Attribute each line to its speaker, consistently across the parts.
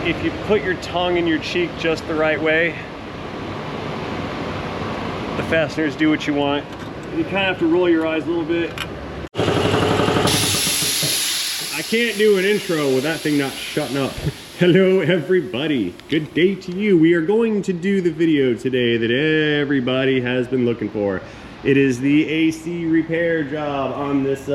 Speaker 1: if you put your tongue in your cheek just the right way, the fasteners do what you want. You kind of have to roll your eyes a little bit. I can't do an intro with that thing not shutting up. Hello everybody, good day to you. We are going to do the video today that everybody has been looking for. It is the AC repair job on this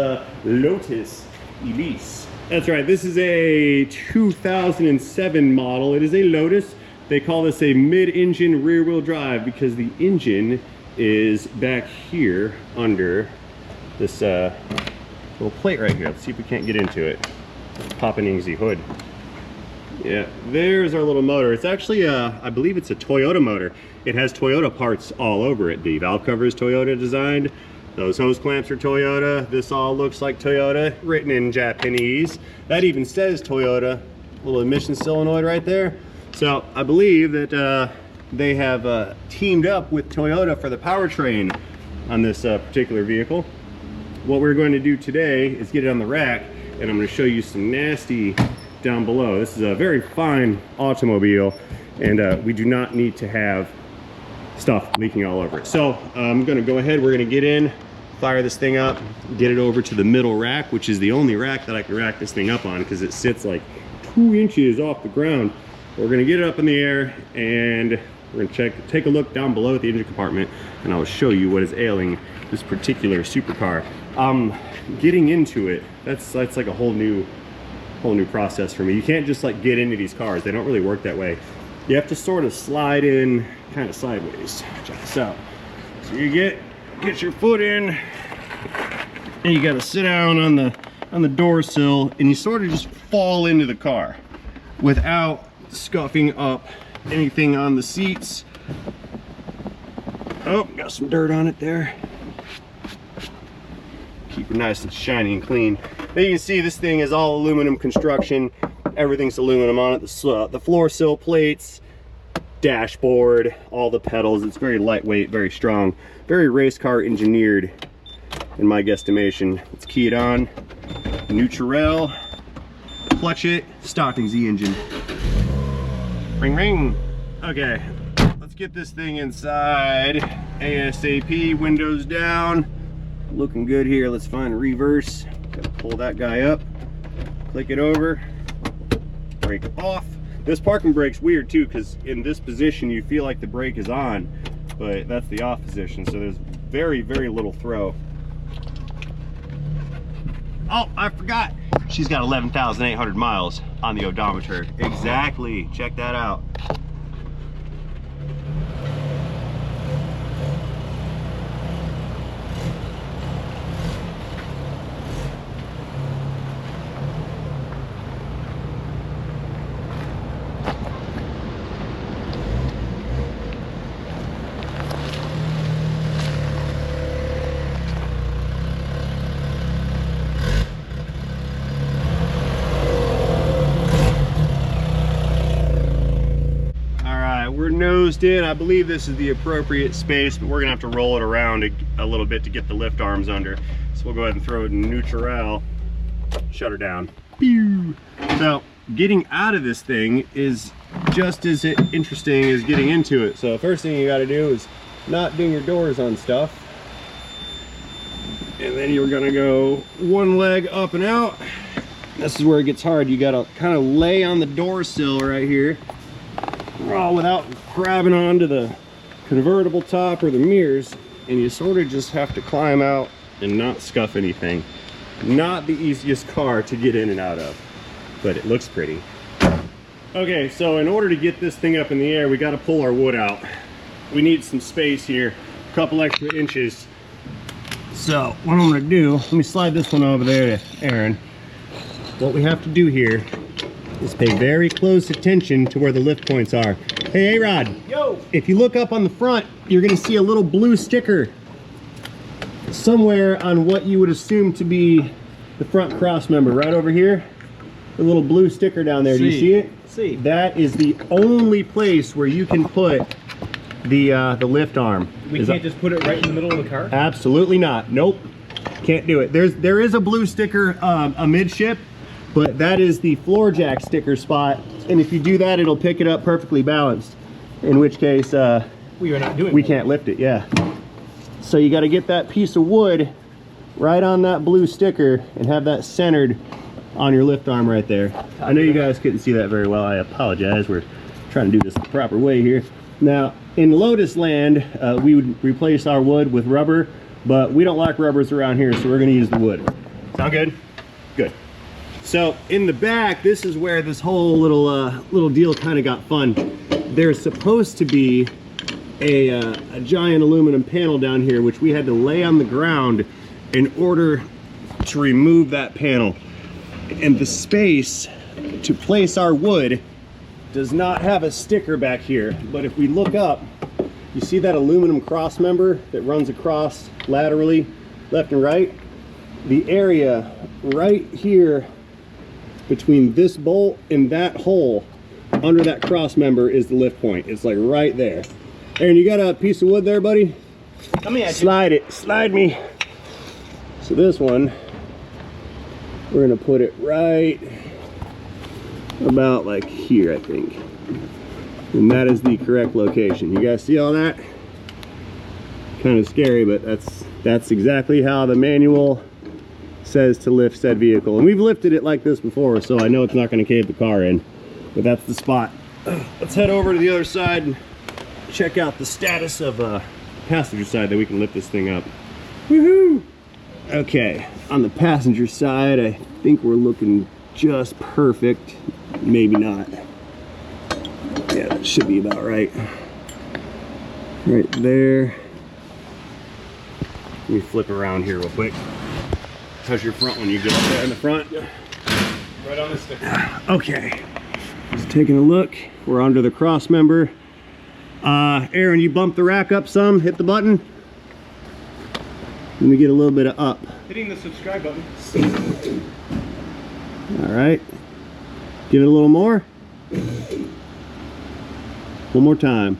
Speaker 1: Lotus Elise. That's right, this is a 2007 model. It is a Lotus. They call this a mid-engine rear-wheel drive because the engine is back here under this little plate right here. Let's see if we can't get into it. Pop an easy hood. Yeah, there's our little motor. It's actually I believe it's a Toyota motor. It has Toyota parts all over it. The valve cover is Toyota designed. Those hose clamps are Toyota. This all looks like Toyota, written in Japanese. That even says Toyota. Little emission solenoid right there. So I believe that they have teamed up with Toyota for the powertrain on this particular vehicle. What we're going to do today is get it on the rack, and I'm going to show you some nasty down below. This is a very fine automobile, and we do not need to have stuff leaking all over it. So I'm going to go ahead, we're going to get in, fire this thing up, get it over to the middle rack, which is the only rack that I can rack this thing up on because it sits like 2 inches off the ground. We're going to get it up in the air, and we're going to take a look down below at the engine compartment, and I'll show you what is ailing this particular supercar. Getting into it, that's like a whole new process for me. You can't just like get into these cars. They don't really work that way. You have to sort of slide in kind of sideways. Check this out. So you get your foot in, and you got to sit down on the door sill, and you sort of just fall into the car without scuffing up anything on the seats. Oh, got some dirt on it there. Keep it nice and shiny and clean. Now you can see this thing is all aluminum construction. Everything's aluminum on it. The floor sill plates, dashboard, all the pedals. It's very lightweight, very strong, very race car engineered in my guesstimation. It's keyed on, neutral, clutch it, stocking Z engine. Ring ring. Okay, let's get this thing inside ASAP. Windows down. Looking good here. Let's find reverse. Gotta pull that guy up, click it over, brake off. This parking brake's weird too, because in this position you feel like the brake is on, but that's the off position, so there's very little throw. Oh, I forgot, she's got 11,800 miles on the odometer. Exactly, check that out. We're nosed in. I believe this is the appropriate space, but we're gonna have to roll it around a little bit to get the lift arms under. So we'll go ahead and throw it in neutral, shut her down. Pew! So getting out of this thing is just as interesting as getting into it. So first thing you gotta do is not ding your doors on stuff. And then you're gonna go one leg up and out. This is where it gets hard. You gotta kind of lay on the door sill right here. Without grabbing onto the convertible top or the mirrors, and you sort of just have to climb out and not scuff anything. Not the easiest car to get in and out of, but it looks pretty. Okay, so in order to get this thing up in the air, we got to pull our wood out. We need some space here, a couple extra inches. So what I'm going to do, let me slide this one over there to Aaron. What we have to do here is pay very close attention to where the lift points are. Hey, A-Rod. Yo. If you look up on the front, you're going to see a little blue sticker somewhere on what you would assume to be the front cross member. Right over here, the little blue sticker down there. Do you see it? See. That is the only place where you can put the lift arm.
Speaker 2: We can't just put it right in the middle of the car?
Speaker 1: Absolutely not. Nope. Can't do it. There is a blue sticker amidship, but that is the floor jack sticker spot. And if you do that, it'll pick it up perfectly balanced. In which case, we can't lift it, yeah. So you gotta get that piece of wood right on that blue sticker and have that centered on your lift arm right there. I know you guys couldn't see that very well. I apologize. We're trying to do this the proper way here. Now, in Lotus land, we would replace our wood with rubber, but we don't like rubbers around here, so we're gonna use the wood. Sound good? Good. So in the back, this is where this whole little deal kind of got fun. There's supposed to be a giant aluminum panel down here, which we had to lay on the ground in order to remove that panel. And the space to place our wood does not have a sticker back here. But if we look up, you see that aluminum cross member that runs across laterally, left and right? The area right here between this bolt and that hole under that cross member is the lift point. It's like right there. Aaron, you got a piece of wood there, buddy? Slide it, slide me. So this one, we're gonna put it right about like here, I think. And that is the correct location. You guys see all that? Kind of scary, but that's exactly how the manual says to lift said vehicle. And we've lifted it like this before, so I know it's not gonna cave the car in, but that's the spot. Let's head over to the other side and check out the status of passenger side that we can lift this thing up. Woohoo! Okay, on the passenger side, I think we're looking just perfect. Maybe not. Yeah, that should be about right. Right there. Let me flip around here real quick. How's your front one? You good there in the front?
Speaker 2: Yep. Right on the sticker.
Speaker 1: Okay. Just taking a look. We're under the cross member. Aaron, you bump the rack up some, hit the button. Let me get a little bit of up.
Speaker 2: Hitting the subscribe button.
Speaker 1: All right. Give it a little more. One more time.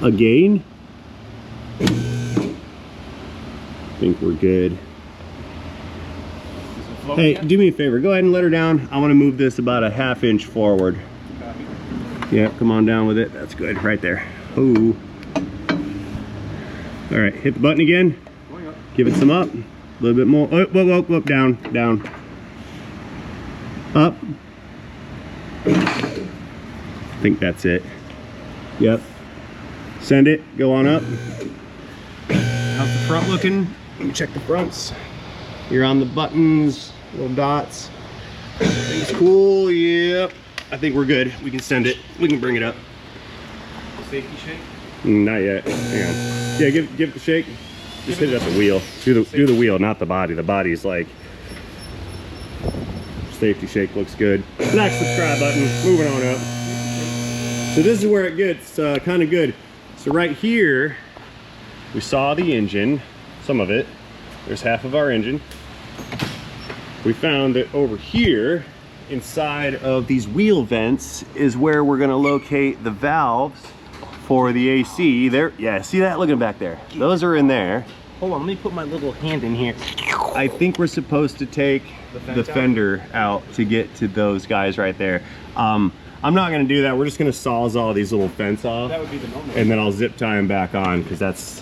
Speaker 1: Again. I think we're good. Hey, do me a favor. Go ahead and let her down. I want to move this about a ½ inch forward. Yeah, come on down with it. That's good. Right there. Ooh. All right, hit the button again. Give it some up. A little bit more. Oh, whoa, whoa, whoa, down, down. Up. I think that's it. Yep. Send it. Go on up. How's the front looking? Let me check the fronts. You're on the buttons, little dots. Everything's cool. Yep. I think we're good. We can send it. We can bring it up.
Speaker 2: Safety shake?
Speaker 1: Not yet. Hang on. Yeah, give it the shake. Just hit it at the wheel. Do the wheel, not the body. The body's like safety shake looks good. Black subscribe button. Moving on up. So this is where it gets kind of good. So right here, we saw the engine, some of it. There's half of our engine. We found that over here, inside of these wheel vents, is where we're gonna locate the valves for the AC. There, yeah, see that? Looking back there. Those are in there.
Speaker 2: Hold on, let me put my little hand in here.
Speaker 1: I think we're supposed to take the fender out to get to those guys right there. I'm not gonna do that. We're just gonna sawzall these little fence off.
Speaker 2: That would be the moment.
Speaker 1: And then I'll zip tie them back on, because that's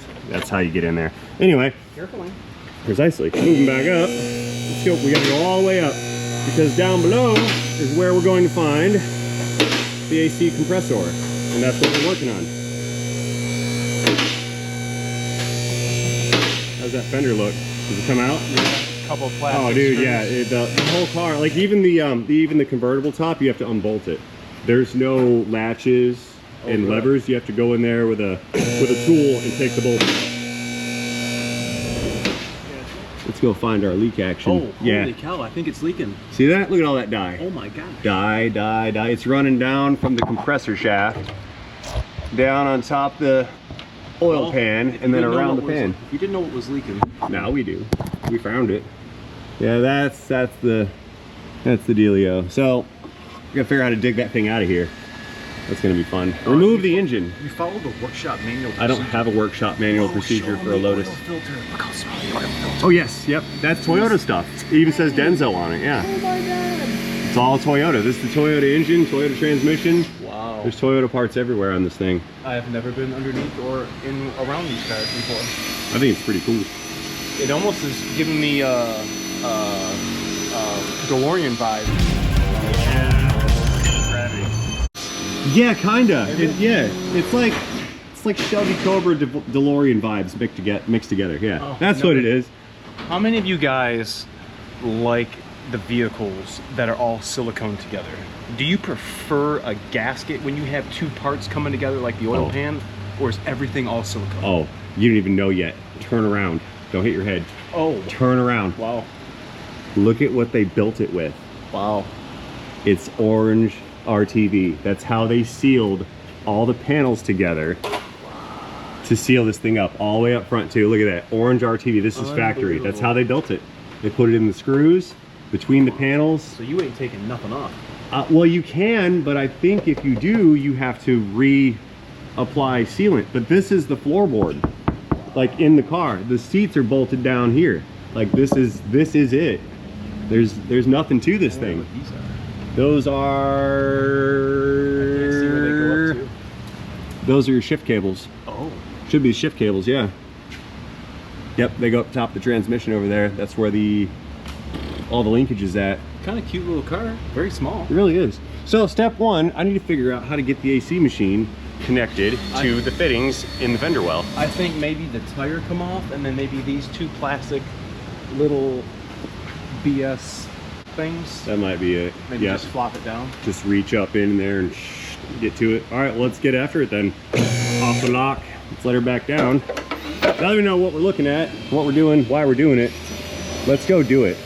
Speaker 1: how you get in there. Anyway.
Speaker 2: Carefully.
Speaker 1: Precisely. Moving back up. Let's go. We gotta go all the way up, because down below is where we're going to find the AC compressor, and that's what we're working on. How's that fender look? Does it come out?
Speaker 2: Yeah, a couple of plastic
Speaker 1: Oh, dude,
Speaker 2: screws.
Speaker 1: yeah. The whole car, like even the convertible top, you have to unbolt it. There's no latches and levers. You have to go in there with a tool and take the bolt out. Let's go find our leak action.
Speaker 2: Oh, holy cow, I think it's leaking.
Speaker 1: See that? Look at all that dye.
Speaker 2: Oh my god.
Speaker 1: Dye. It's running down from the compressor shaft, down on top the oil pan, and then around the pan.
Speaker 2: If you didn't know what was leaking.
Speaker 1: Now we do. We found it. Yeah, that's the dealio. So, we're gonna figure out how to dig that thing out of here. That's gonna be fun. Remove the engine.
Speaker 2: You followed the workshop manual procedure.
Speaker 1: I don't have a workshop manual procedure for a Lotus.
Speaker 2: Oil filter. Look how small the oil filter
Speaker 1: Oh yes, yep, that's Toyota stuff. It even says Denso on it, yeah.
Speaker 2: Oh my god.
Speaker 1: It's all Toyota. This is the Toyota engine, Toyota transmission.
Speaker 2: Wow.
Speaker 1: There's Toyota parts everywhere on this thing.
Speaker 2: I have never been underneath or around these cars before.
Speaker 1: I think it's pretty cool.
Speaker 2: It almost is giving me DeLorean vibe.
Speaker 1: Yeah, kinda. Yeah, it's like Shelby Cobra DeLorean vibes mixed together. Yeah,
Speaker 2: Oh,
Speaker 1: that's what it is.
Speaker 2: How many of you guys like the vehicles that are all silicone together? Do you prefer a gasket when you have two parts coming together like the oil pan, or is everything all silicone?
Speaker 1: Oh, you don't even know yet. Turn around. Don't hit your head.
Speaker 2: Oh.
Speaker 1: Turn around.
Speaker 2: Wow.
Speaker 1: Look at what they built it with.
Speaker 2: Wow.
Speaker 1: It's orange RTV. That's how they sealed all the panels together to seal this thing up all the way up front too. Look at that, orange RTV. This is factory. That's how they built it. They put it in the screws between the panels.
Speaker 2: So you ain't taking nothing off.
Speaker 1: Well, you can, but I think if you do, you have to reapply sealant. But this is the floorboard, like in the car. The seats are bolted down here. Like this is it. There's nothing to this thing. Those are those are your shift cables.
Speaker 2: Oh.
Speaker 1: Should be shift cables, yeah. Yep, they go up top of the transmission over there. That's where all the linkage is at.
Speaker 2: Kind of cute little car. Very small.
Speaker 1: It really is. So step one, I need to figure out how to get the AC machine connected to the fittings in the fender well.
Speaker 2: I think maybe the tire come off, and then maybe these two plastic little BS things.
Speaker 1: That might be it.
Speaker 2: Maybe just flop it down.
Speaker 1: Just reach up in there and get to it. All right, well, let's get after it then. Off the lock. Let's let her back down. Now that we know what we're looking at, what we're doing, why we're doing it, let's go do it.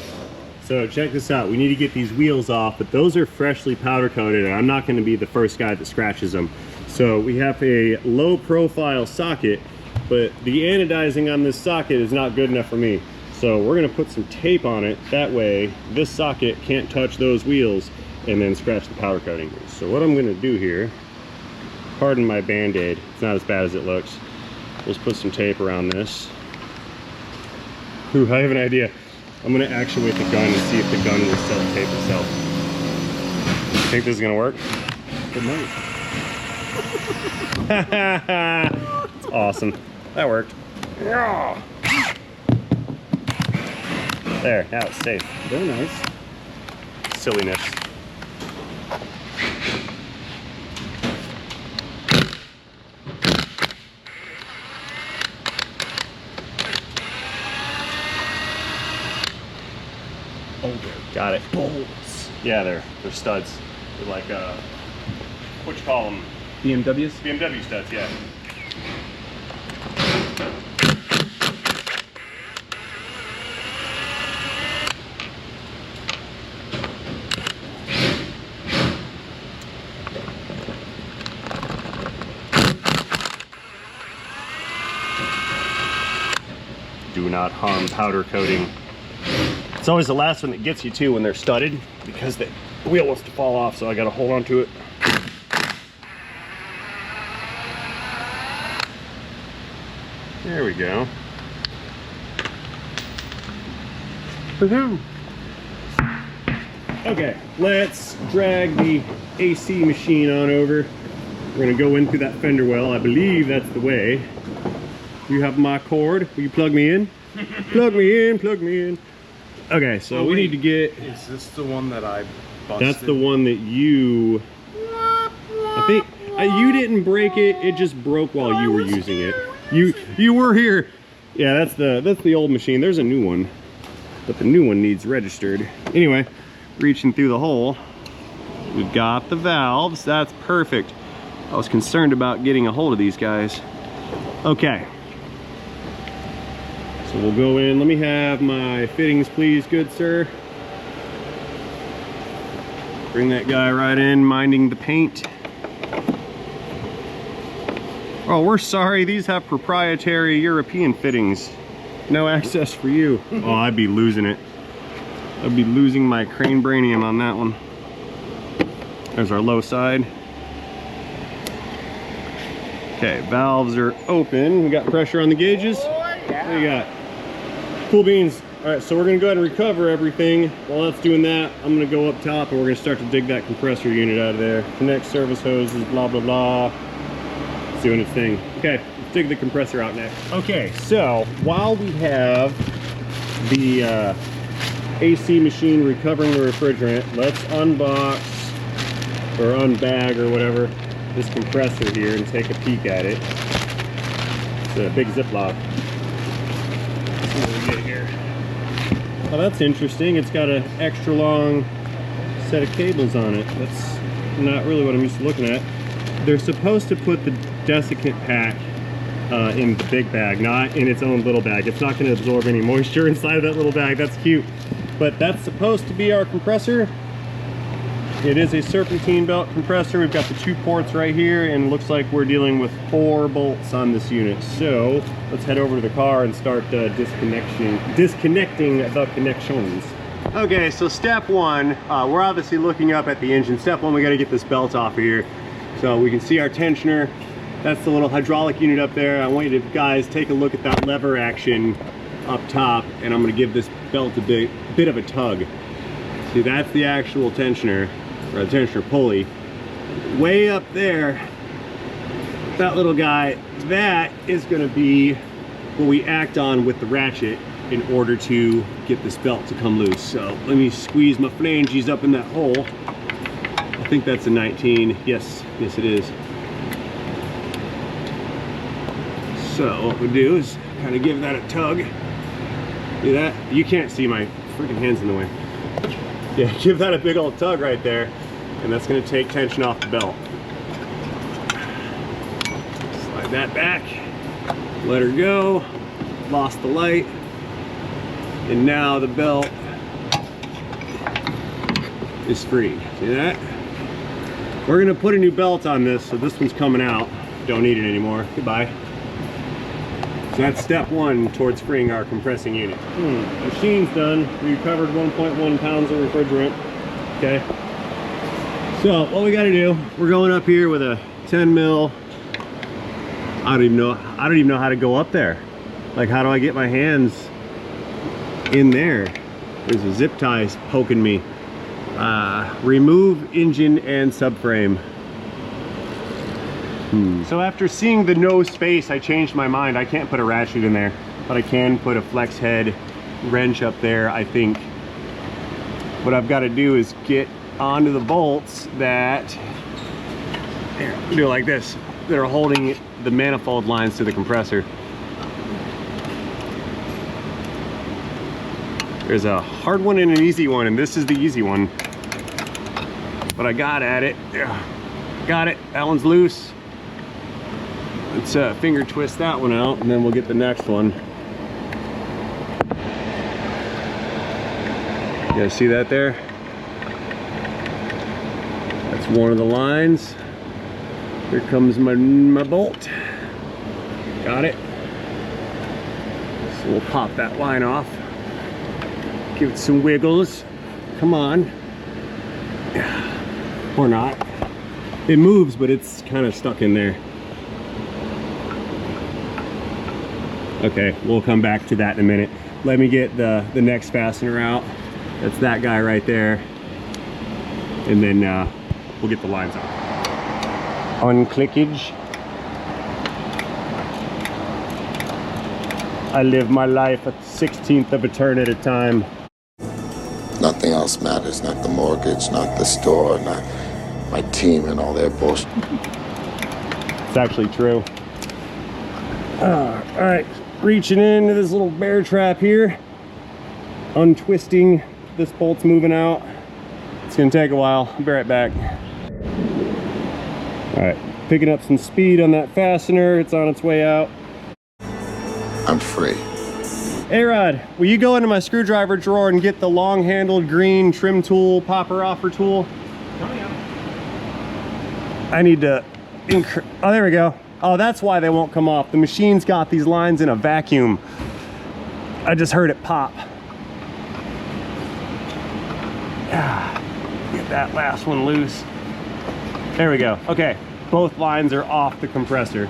Speaker 1: So check this out. We need to get these wheels off, but those are freshly powder coated, and I'm not going to be the first guy that scratches them. So we have a low profile socket, but the anodizing on this socket is not good enough for me. So we're going to put some tape on it. That way this socket can't touch those wheels and then scratch the powder coating. So what I'm going to do here, pardon my band-aid, it's not as bad as it looks. Let's put some tape around this. Ooh, I have an idea. I'm going to actuate the gun and see if the gun will self-tape itself. Think this is going to work? It might. It's awesome. That worked. Yeah. There, now it's safe.
Speaker 2: Very nice.
Speaker 1: Silliness. Got it.
Speaker 2: Bolts.
Speaker 1: Yeah, they're studs. They're like what you call them?
Speaker 2: BMWs?
Speaker 1: BMW studs, yeah. Do not harm powder coating. It's always the last one that gets you too when they're studded, because the wheel wants to fall off, so I gotta hold on to it. There we go. Woohoo! Okay, let's drag the AC machine on over. We're gonna go in through that fender well. I believe that's the way. You have my cord. Will you plug me in? Plug me in, plug me in. Okay, so we need to get...
Speaker 2: Is this the one that I busted?
Speaker 1: That's the one that you... I think you didn't break it. It just broke while you were using it. You were here. Yeah, that's the old machine. There's a new one, but the new one needs registered. Anyway, reaching through the hole, we've got the valves. That's perfect. I was concerned about getting a hold of these guys. Okay. So we'll go in. Let me have my fittings, please, good sir. Bring that guy right in, minding the paint. Oh, we're sorry. These have proprietary European fittings. No access for you. Oh, I'd be losing it. I'd be losing my crane branium on that one. There's our low side. Okay, valves are open. We got pressure on the gauges. What do you got? Cool beans. All right, so we're gonna go ahead and recover everything. While that's doing that, I'm gonna go up top and we're gonna start to dig that compressor unit out of there. Connect service hoses, blah, blah, blah. It's doing its thing. Okay, let's dig the compressor out next. Okay, so while we have the AC machine recovering the refrigerant, let's unbox or unbag or whatever this compressor here and take a peek at it. It's a big Ziploc. Let's see what we get here. Oh, that's interesting. It's got an extra long set of cables on it. That's not really what I'm used to looking at. They're supposed to put the desiccant pack in the big bag, not in its own little bag. It's not going to absorb any moisture inside of that little bag. That's cute. But that's supposed to be our compressor. It is a serpentine belt compressor. We've got the 2 ports right here, and it looks like we're dealing with 4 bolts on this unit. So let's head over to the car and start disconnecting the connections. Okay, so step 1, we're obviously looking up at the engine. Step 1, we got to get this belt off of here. So we can see our tensioner. That's the little hydraulic unit up there. I want you to guys take a look at that lever action up top, and I'm going to give this belt a bit of a tug. See, that's the actual tensioner, or a tensioner pulley. Way up there, that little guy, that is going to be what we act on with the ratchet in order to get this belt to come loose. So let me squeeze my flanges up in that hole. I think that's a 19. Yes it is. So what we do is kind of give that a tug. See that? You can't see my freaking hands in the way. Yeah, give that a big old tug right there, and that's going to take tension off the belt. Slide that back, let her go, lost the light, and now the belt is free. See that? We're going to put a new belt on this, so this one's coming out. Don't need it anymore. Goodbye. So that's step 1 towards freeing our compressing unit. Machine's done. We recovered 1.1 pounds of refrigerant. Okay. So what we got to do, we're going up here with a 10 mil. I don't even know how to go up there. Like, how do I get my hands in there? There's a zip tie poking me. Remove engine and subframe. So after seeing the no space, I changed my mind. I can't put a ratchet in there, but I can put a flex head wrench up there, I think. What I've got to do is get onto the bolts that, here, do it like this, that are holding the manifold lines to the compressor. There's a hard one and an easy one, and this is the easy one. But I got at it. Got it. That one's loose. Let's finger twist that one out, and then we'll get the next one. You guys see that there? That's one of the lines. Here comes my bolt. Got it. So we'll pop that line off. Give it some wiggles. Come on. Or not. It moves, but it's kind of stuck in there. Okay, we'll come back to that in a minute. Let me get the next fastener out. That's that guy right there. And then we'll get the lines out. Unclickage. I live my life a 16th of a turn at a time.
Speaker 3: Nothing else matters, not the mortgage, not the store, not my team and all their bullshit.
Speaker 1: It's actually true. All right, reaching into this little bear trap here, untwisting. This bolt's moving out. It's gonna take a while. I'll be right back. All right, picking up some speed on that fastener. It's on its way out.
Speaker 3: I'm free.
Speaker 1: Hey Rod, will you go into my screwdriver drawer and get the long-handled green trim tool, popper offer tool? I need to, oh, there we go. Oh, that's why they won't come off. The machine's got these lines in a vacuum. I just heard it pop. Get that last one loose. There we go. Okay, both lines are off the compressor.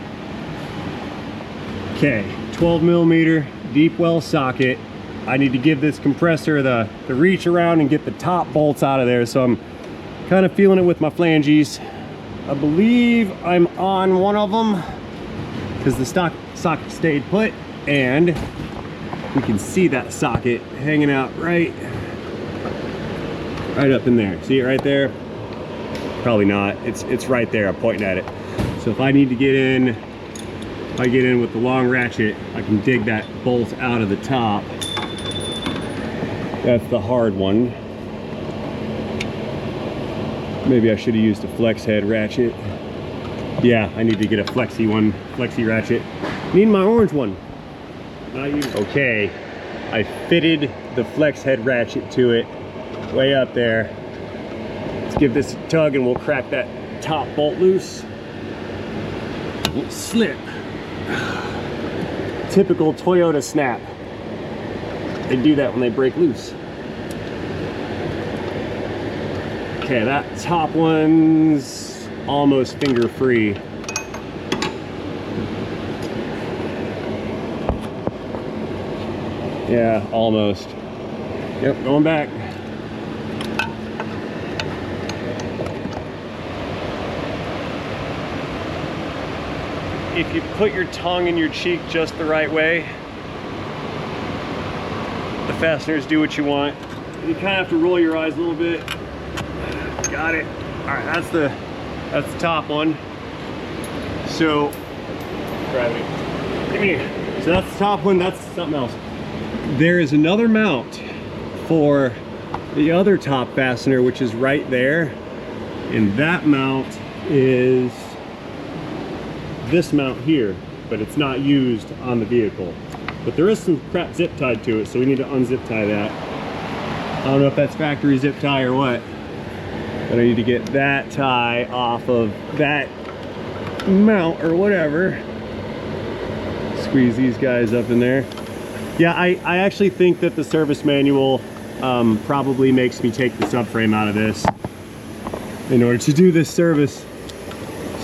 Speaker 1: Okay, 12 millimeter deep well socket. I need to give this compressor the reach around and get the top bolts out of there. So I'm kind of feeling it with my flanges. I believe I'm on one of them because the socket stayed put, and we can see that socket hanging out right up in there. See it right there? Probably not. It's right there. I'm pointing at it. So if I need to get in, if I get in with the long ratchet, I can dig that bolt out of the top. That's the hard one. Maybe I should have used a flex head ratchet. Yeah, I need to get a flexi ratchet. Need my orange one. Okay, I fitted the flex head ratchet to it, way up there. Let's give this a tug and we'll crack that top bolt loose. Won't slip. Typical Toyota snap. They do that when they break loose. Okay, that top one's almost finger free. Yeah, almost. Yep, going back. If you put your tongue in your cheek just the right way, the fasteners do what you want. You kind of have to roll your eyes a little bit. Got it. All right, that's the top one. So, grab it. Give me here. So that's the top one. That's something else. There is another mount for the other top fastener, which is right there, and that mount is this mount here, but it's not used on the vehicle. But there is some crap zip tied to it, so we need to unzip tie that. I don't know if that's factory zip tie or what, but I need to get that tie off of that mount or whatever. Squeeze these guys up in there. Yeah, I actually think that the service manual probably makes me take the subframe out of this in order to do this service.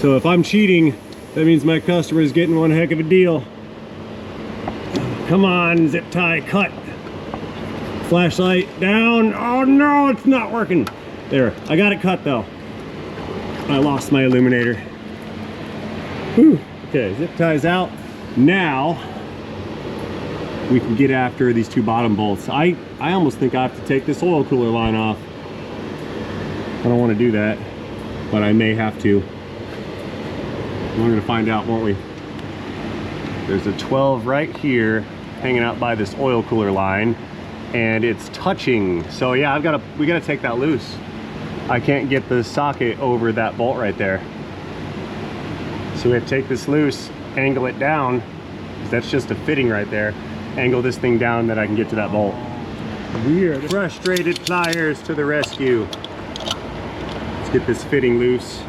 Speaker 1: So if I'm cheating, that means my customer is getting one heck of a deal. Come on, zip tie, cut. Flashlight down. Oh no, it's not working. There, I got it cut though. I lost my illuminator. Whew. Okay, zip ties out. Now we can get after these two bottom bolts. I almost think I have to take this oil cooler line off. I don't want to do that, but I may have to. We're gonna find out, won't we? There's a 12 right here hanging out by this oil cooler line, and it's touching. So yeah, we gotta take that loose. I can't get the socket over that bolt right there. So we have to take this loose, angle it down, because that's just a fitting right there. Angle this thing down that I can get to that bolt. Weird. Frustrated pliers to the rescue. Let's get this fitting loose.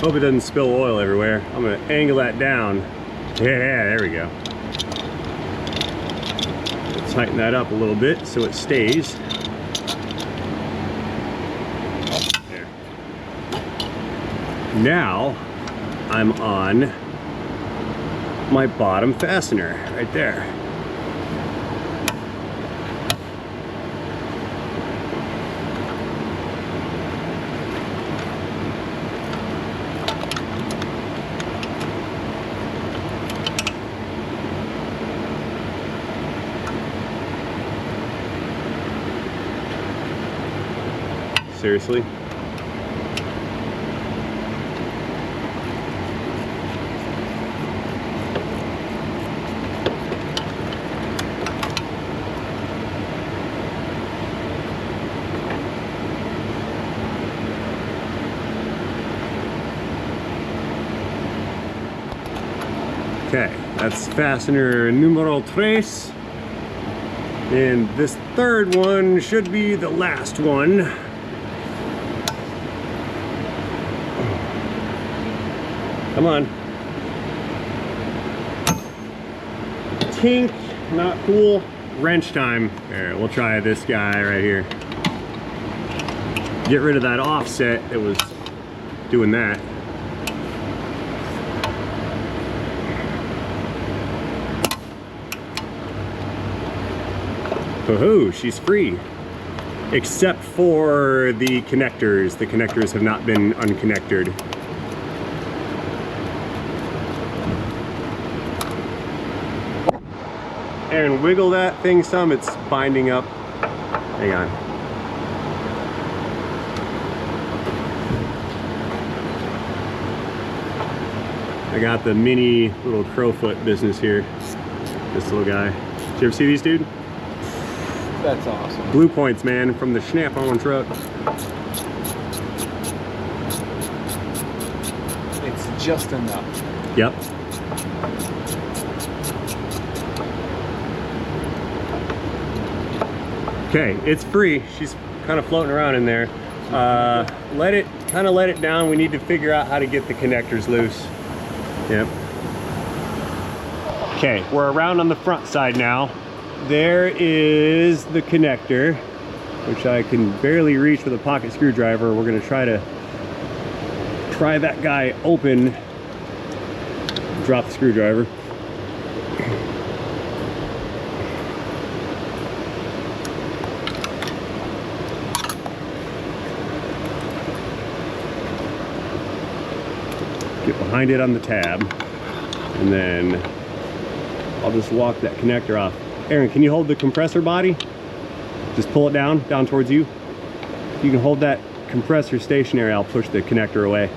Speaker 1: Hope it doesn't spill oil everywhere. I'm gonna angle that down. Yeah, there we go. Tighten that up a little bit so it stays. There. Now I'm on my bottom fastener right there. Seriously? Okay, that's fastener numero 3. And this third one should be the last one. Come on. Tink, not cool. Wrench time. There, we'll try this guy right here. Get rid of that offset that was doing that. Oh, she's free. Except for the connectors. The connectors have not been unconnected. And wiggle that thing some, it's binding up. Hang on. I got the mini little crowfoot business here. This little guy. Did you ever see these, dude?
Speaker 2: That's awesome.
Speaker 1: Blue points, man, from the Snap-on truck.
Speaker 2: It's just enough.
Speaker 1: Yep. Okay, it's free. She's kind of floating around in there. Let it down. We need to figure out how to get the connectors loose. Yep. Okay, we're around on the front side now. There is the connector, which I can barely reach with a pocket screwdriver. We're gonna try that guy open. Drop the screwdriver. Get behind it on the tab, and then I'll just walk that connector off. Aaron, can you hold the compressor body? Just pull it down towards you. If you can hold that compressor stationary, I'll push the connector away.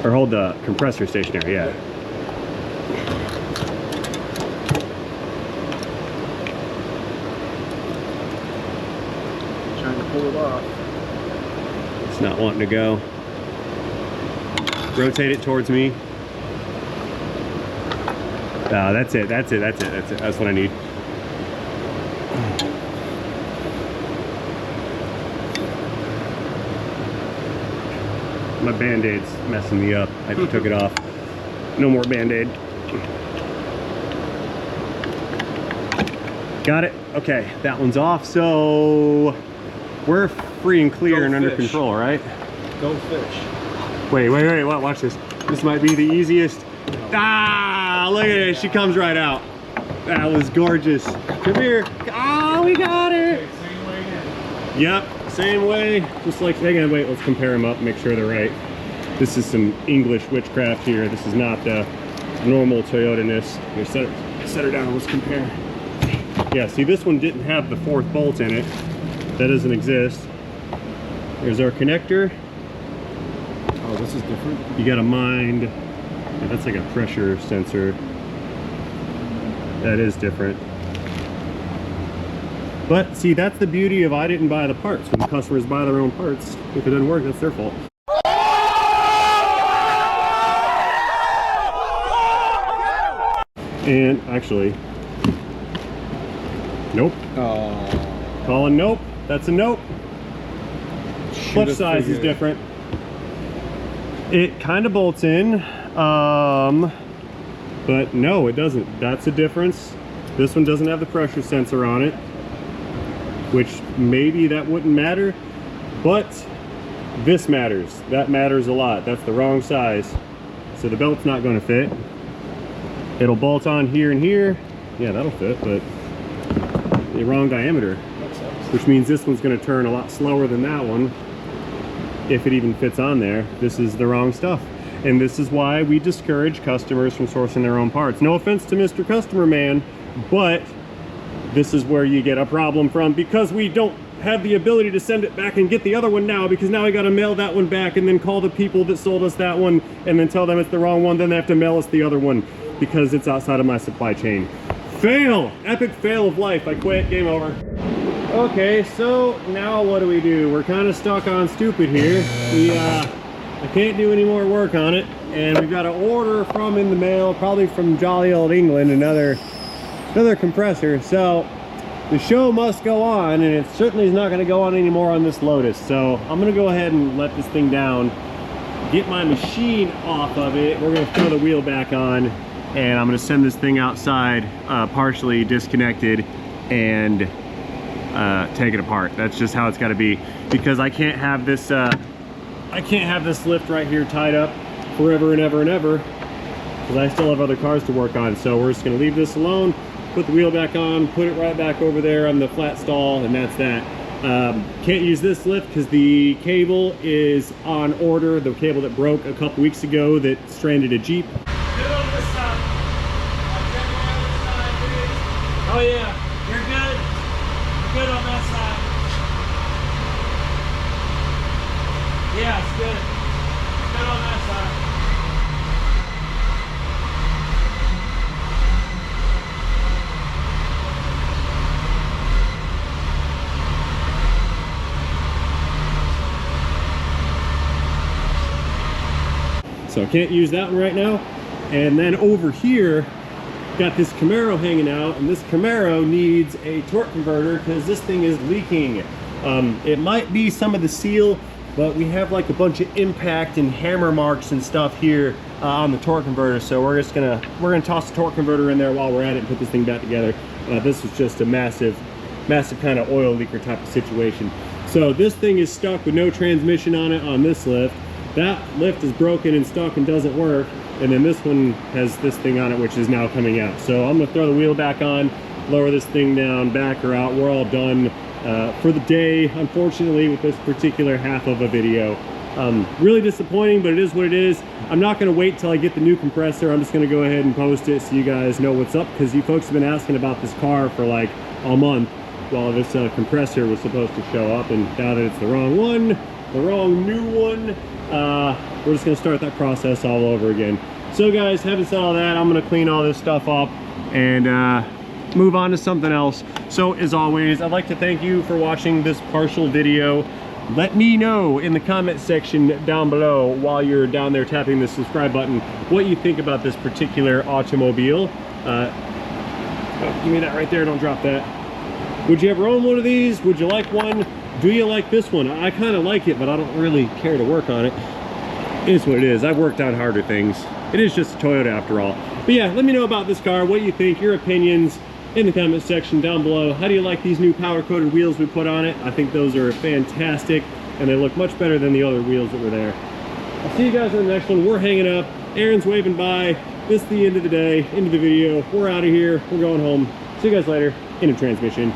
Speaker 1: Or hold the compressor stationary, yeah.
Speaker 2: Trying to pull it off.
Speaker 1: It's not wanting to go. Rotate it towards me. That's it. That's what I need. My Band-Aid's messing me up. I took it off. No more Band-Aid. Got it. Okay, that one's off. So we're free and clear and under control, right?
Speaker 2: Go fish.
Speaker 1: Wait, watch this. This might be the easiest. Ah, look at it, she comes right out. That was gorgeous. Come here. Oh, we got it.
Speaker 2: Okay, same way again.
Speaker 1: Yep, same way. Just like, hang on, wait, let's compare them up, make sure they're right. This is some English witchcraft here. This is not the normal Toyota-ness. Here, set her down, let's compare. Yeah, see, this one didn't have the fourth bolt in it. That doesn't exist. Here's our connector.
Speaker 2: Oh, this is different.
Speaker 1: You gotta mind, yeah, that's like a pressure sensor. That is different. But see, that's the beauty of I didn't buy the parts. When the customers buy their own parts, if it doesn't work, that's their fault. And actually, nope.
Speaker 2: Oh.
Speaker 1: Calling nope. That's a nope. Clutch size is different. It kind of bolts in, but no, it doesn't. That's a difference. This one doesn't have the pressure sensor on it, which maybe that wouldn't matter, but this matters. That matters a lot. That's the wrong size. So the belt's not going to fit. It'll bolt on here and here. Yeah, that'll fit, but the wrong diameter, which means this one's going to turn a lot slower than that one. If it even fits on there. This is the wrong stuff. And this is why we discourage customers from sourcing their own parts. No offense to Mr. Customer Man, but this is where you get a problem from, because we don't have the ability to send it back and get the other one now, because now we got to mail that one back and then call the people that sold us that one and then tell them it's the wrong one. Then they have to mail us the other one because it's outside of my supply chain. Fail! Epic fail of life. I quit. Game over. Okay, so now what do? We're kind of stuck on stupid here. I can't do any more work on it, and we've got an order from in the mail, probably from jolly old England, another compressor. So the show must go on, and it certainly is not going to go on anymore on this Lotus. So I'm going to go ahead and let this thing down, get my machine off of it. We're going to throw the wheel back on, and I'm going to send this thing outside, partially disconnected, and take it apart. That's just how it's got to be, because I can't have this lift right here tied up forever and ever and ever, because I still have other cars to work on. So we're just going to leave this alone, put the wheel back on, put it right back over there on the flat stall, and that's that. Can't use this lift because the cable is on order, the cable that broke a couple weeks ago that stranded a Jeep.
Speaker 4: Good on this side. Oh yeah, you're good. You're good on that side. Yeah, it's good. Good on that side.
Speaker 1: So I can't use that one right now. And then over here, got this Camaro hanging out, and this Camaro needs a torque converter because this thing is leaking. It might be some of the seal, but we have like a bunch of impact and hammer marks and stuff here on the torque converter. So we're gonna toss the torque converter in there while we're at it and put this thing back together. This was just a massive kind of oil leaker type of situation. So this thing is stuck with no transmission on it on this lift. That lift is broken and stuck and doesn't work, and then this one has this thing on it which is now coming out. So I'm gonna throw the wheel back on, lower this thing down, back her out. We're all done for the day, unfortunately, with this particular half of a video. Really disappointing, but it is what it is. I'm not gonna wait till I get the new compressor. I'm just gonna go ahead and post it so you guys know what's up, because you folks have been asking about this car for like a month while this compressor was supposed to show up, and now that it's the wrong one, the wrong new one, we're just gonna start that process all over again. So guys, having said all that, I'm gonna clean all this stuff up and move on to something else. So as always, I'd like to thank you for watching this partial video. Let me know in the comment section down below while you're down there tapping the subscribe button what you think about this particular automobile. Oh, give me that right there, don't drop that. Would you ever own one of these? Would you like one? Do you like this one? I kind of like it, but I don't really care to work on it. It is what it is. I've worked on harder things. It is just a Toyota after all. But yeah, let me know about this car. What you think, your opinions in the comment section down below. How do you like these new powder-coated wheels we put on it? I think those are fantastic, and they look much better than the other wheels that were there. I'll see you guys in the next one. We're hanging up. Aaron's waving by. This is the end of the day, end of the video. We're out of here. We're going home. See you guys later in a transmission.